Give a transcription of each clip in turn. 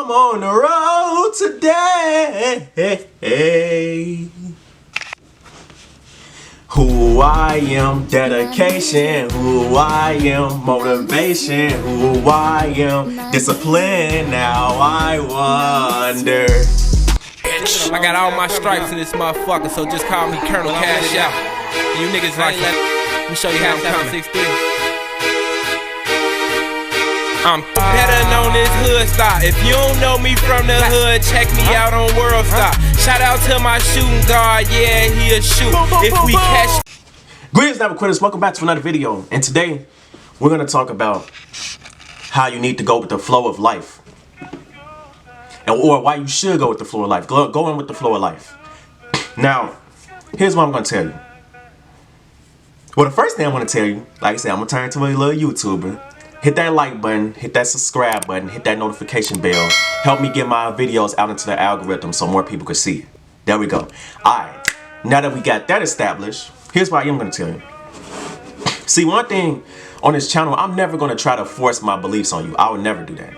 I'm on the road today. Who I am, dedication. Who I am, motivation. Who I am, discipline. Now I wonder. I got all my stripes in this motherfucker, so just call me Colonel Cash Out. And you niggas like that. Let me show you how I'm coming. I'm better known as Hood Star. If you don't know me from the hood, check me out on World Star. Shout out to my shooting guard, yeah, he'll shoot. If we catch. Greetings, Never Quitters. Welcome back to another video. And today, we're going to talk about how you need to go with the flow of life. Or why you should go with the flow of life. Go in with the flow of life. Now, here's what I'm going to tell you. Well, the first thing I want to tell you, like I said, I'm going to turn to a little YouTuber. Hit that like button, hit that subscribe button, hit that notification bell. Help me get my videos out into the algorithm so more people can see it. There we go. Alright, now that we got that established, here's what I am going to tell you. See, one thing on this channel, I'm never going to try to force my beliefs on you. I would never do that.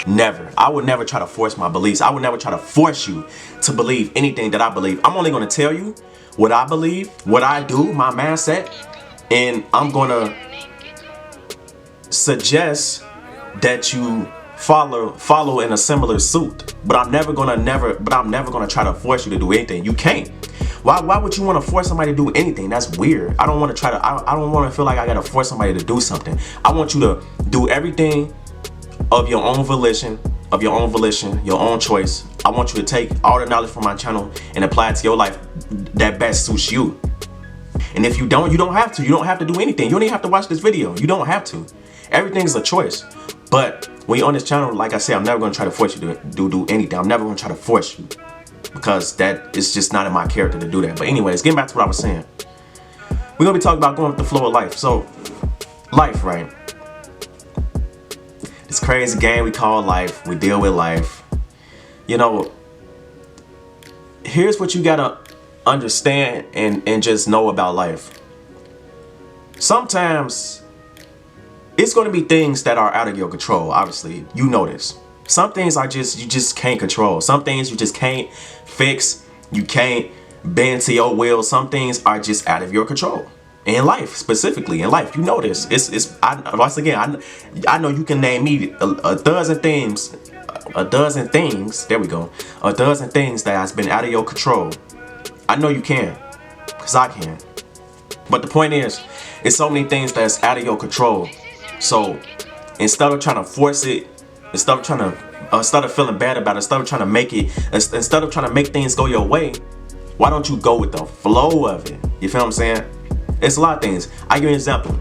Never. I would never try to force my beliefs. I would never try to force you to believe anything that I believe. I'm only going to tell you what I believe, what I do, my mindset, and I'm going to suggest that you follow in a similar suit. But I'm never gonna try to force you to do anything. You can't. Why would you want to force somebody to do anything? That's weird. I don't want to try to I don't want to feel like I gotta force somebody to do something. I want you to do everything of your own volition, your own choice. I want you to take all the knowledge from my channel and apply it to your life that best suits you. And if you don't have to. You don't have to do anything. You don't even have to watch this video. You don't have to. Everything's a choice. But when you're on this channel, like I said, I'm never going to try to force you to do anything. I'm never going to try to force you, because that is just not in my character to do that. But anyways, getting back to what I was saying, we're going to be talking about going with the flow of life. So, life, right? This crazy game we call life. We deal with life. You know, here's what you got to understand and just know about life. Sometimes it's going to be things that are out of your control. Obviously, you know this. Some things are you just can't control. Some things you just can't fix. You can't bend to your will. Some things are just out of your control. In life, specifically in life, you know this. Once again, I know you can name me a dozen things. There we go. A dozen things that has been out of your control. I know you can, because I can. But the point is, it's so many things that's out of your control. So instead of trying to force it, instead of feeling bad about it, instead of trying to make things go your way, why don't you go with the flow of it? You feel what I'm saying? It's a lot of things. I give you an example.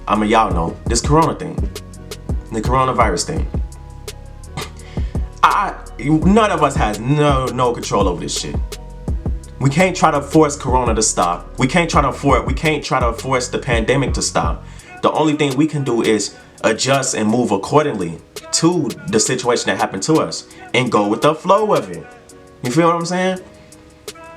Y'all know this corona thing, the coronavirus thing. None of us has no control over this shit. We can't try to force corona to stop. We can't try to force the pandemic to stop. The only thing we can do is adjust and move accordingly to the situation that happened to us and go with the flow of it. You feel what I'm saying?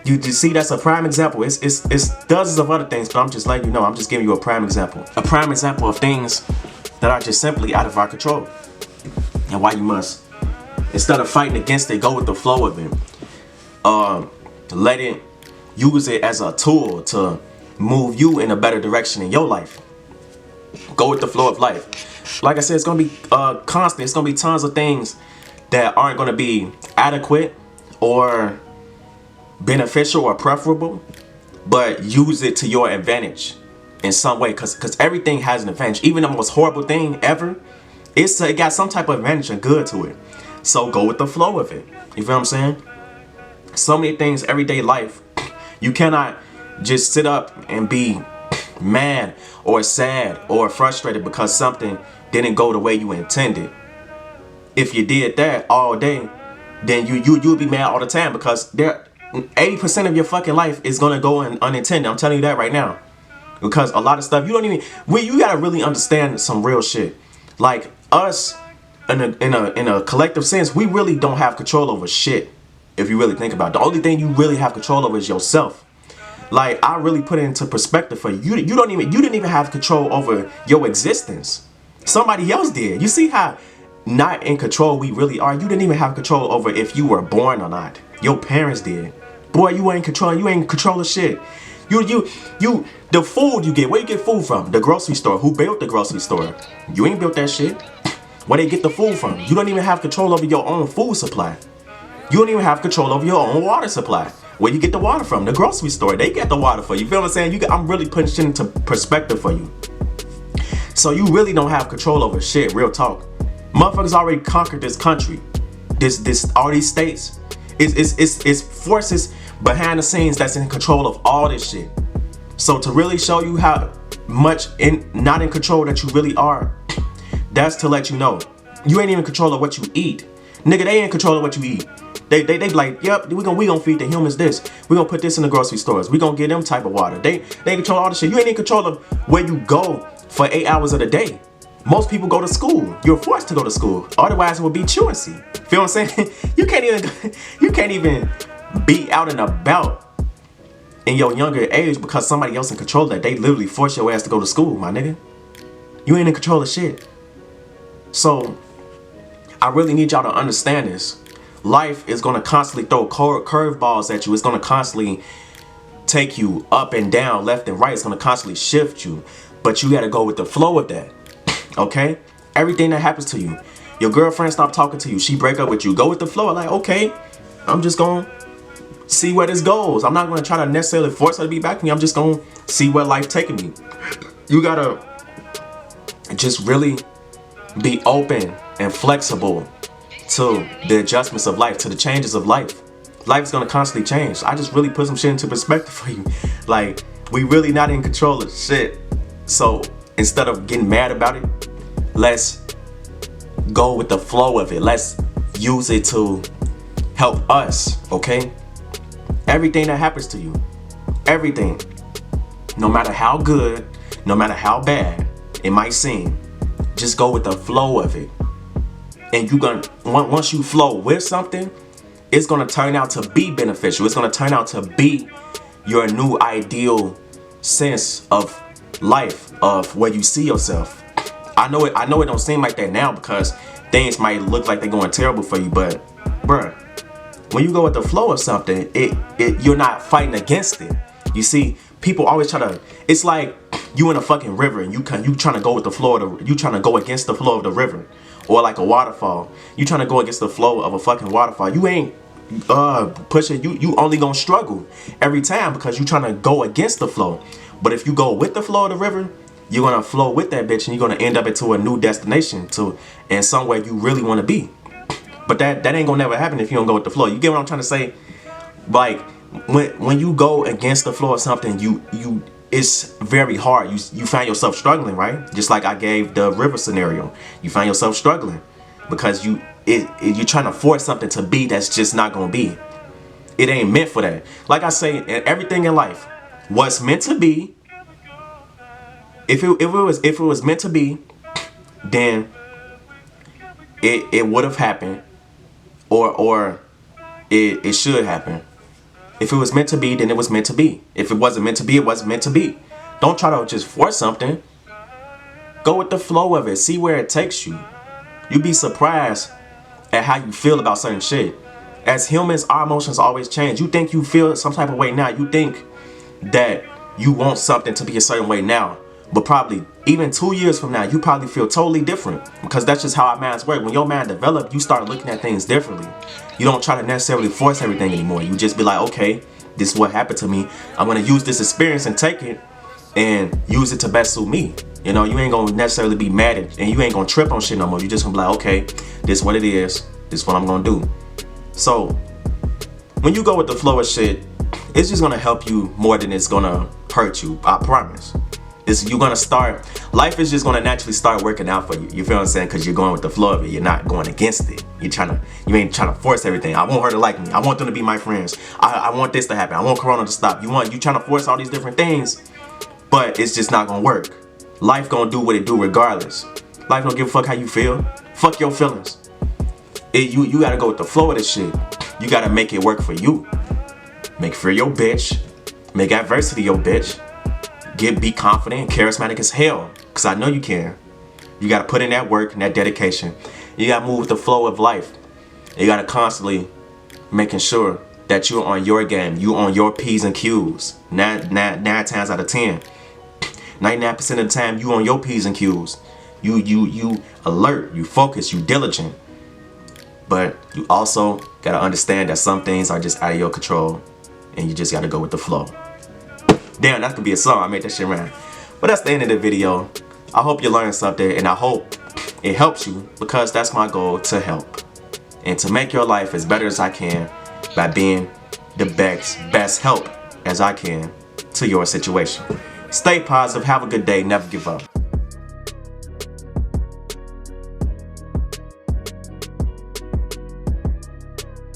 You see, that's a prime example. It's dozens of other things, but I'm just letting you know. I'm just giving you a prime example. A prime example of things that are just simply out of our control. And why you must, instead of fighting against it, go with the flow of it. Use it as a tool to move you in a better direction in your life. Go with the flow of life. Like I said, it's going to be constant. It's going to be tons of things that aren't going to be adequate or beneficial or preferable, but use it to your advantage in some way, because everything has an advantage. Even the most horrible thing ever, it got some type of advantage and good to it. So go with the flow of it. You feel what I'm saying? So many things, everyday life, you cannot just sit up and be mad or sad or frustrated because something didn't go the way you intended. If you did that all day, then you'll be mad all the time, because 80% of your fucking life is gonna go unintended. I'm telling you that right now, because a lot of stuff you gotta really understand some real shit. Like us, in a collective sense, we really don't have control over shit. If you really think about it, the only thing you really have control over is yourself. Like, I really put it into perspective for you. You didn't even have control over your existence. Somebody else did. You see how not in control we really are. You didn't even have control over if you were born or not. Your parents did. Boy, you ain't control. You ain't control of shit. The food you get. Where you get food from? The grocery store. Who built the grocery store? You ain't built that shit. Where they get the food from? You don't even have control over your own food supply. You don't even have control over your own water supply. Where you get the water from? The grocery store. They get the water for you. Feel what I'm saying? I'm really putting shit into perspective for you. So you really don't have control over shit. Real talk. Motherfuckers already conquered this country. All these states. It's forces behind the scenes that's in control of all this shit. So to really show you how much not in control that you really are, that's to let you know you ain't even in control of what you eat. Nigga, they ain't in control of what you eat. They be like, yep, we gonna feed the humans this. We gonna put this in the grocery stores. We gonna get them type of water. They control all the shit. You ain't in control of where you go for 8 hours of the day. Most people go to school. You're forced to go to school. Otherwise, it would be truancy. Feel what I'm saying? You can't even be out and about in your younger age because somebody else in control of that. They literally force your ass to go to school, my nigga. You ain't in control of shit. So, I really need y'all to understand this. Life is gonna constantly throw curveballs at you. It's gonna constantly take you up and down, left and right. It's gonna constantly shift you. But you gotta go with the flow of that. Okay? Everything that happens to you. Your girlfriend stop talking to you. She break up with you. Go with the flow. Like, okay, I'm just gonna see where this goes. I'm not gonna try to necessarily force her to be back with me. I'm just gonna see where life taking me. You gotta just really be open and flexible to the adjustments of life, to the changes of life. Life's gonna constantly change. I just really put some shit into perspective for you. Like, we really not in control of shit. So instead of getting mad about it, let's go with the flow of it. Let's use it to help us, okay? Everything that happens to you, everything, no matter how good, no matter how bad it might seem, just go with the flow of it. And once you flow with something, it's gonna turn out to be beneficial. It's gonna turn out to be your new ideal sense of life, of where you see yourself. I know it don't seem like that now because things might look like they're going terrible for you, but bruh, when you go with the flow of something, you're not fighting against it. You see, people always try to, it's like you in a fucking river and you trying to go with the flow you trying to go against the flow of the river. Or like a waterfall. You trying to go against the flow of a fucking waterfall. You ain't pushing, you only gonna struggle every time because you trying to go against the flow. But if you go with the flow of the river, you're gonna flow with that bitch and you're gonna end up into a new destination and somewhere you really wanna be. But that ain't gonna never happen if you don't go with the flow. You get what I'm trying to say? Like when you go against the flow of something, it's very hard. You find yourself struggling, right? Just like I gave the river scenario. You find yourself struggling because you're trying to force something to be that's just not gonna be. It ain't meant for that. Like I say, everything in life, what's meant to be. If it was meant to be, then it would have happened, or it should happen. If it was meant to be, then it was meant to be. If it wasn't meant to be, it wasn't meant to be. Don't try to just force something. Go with the flow of it. See where it takes you. You'd be surprised at how you feel about certain shit. As humans, our emotions always change. You think you feel some type of way now. You think that you want something to be a certain way now. But probably even 2 years from now, you probably feel totally different. Because that's just how our minds work. When your mind develops, you start looking at things differently. You don't try to necessarily force everything anymore. You just be like, okay, this is what happened to me. I'm going to use this experience and take it and use it to best suit me. You know, you ain't going to necessarily be mad at, and you ain't going to trip on shit no more. You just going to be like, okay, this is what it is. This is what I'm going to do. So when you go with the flow of shit, it's just going to help you more than it's going to hurt you. I promise. You're gonna start, life is just gonna naturally start working out for you. You feel what I'm saying? Because you're going with the flow of it. You're not going against it. You ain't trying to force everything. I want her to like me. I want them to be my friends. I want this to happen. I want Corona to stop. You trying to force all these different things, but it's just not gonna work. Life gonna do what it do regardless. Life don't give a fuck how you feel. Fuck your feelings. You gotta go with the flow of this shit. You gotta make it work for you. Make fear your bitch. Make adversity your bitch. Be confident and charismatic as hell, because I know you can. You got to put in that work and that dedication. You gotta move with the flow of life. You gotta constantly making sure that you're on your game. You on your P's and Q's. 9 times out of 10. 99% of the time you on your P's and Q's. You alert, you focus, you diligent. But you also gotta understand that some things are just out of your control and you just gotta go with the flow. Damn, that could be a song. I made that shit rhyme. But that's the end of the video. I hope you learned something, and I hope it helps you, because that's my goal, to help and to make your life as better as I can by being the best help as I can to your situation. Stay positive, have a good day, never give up.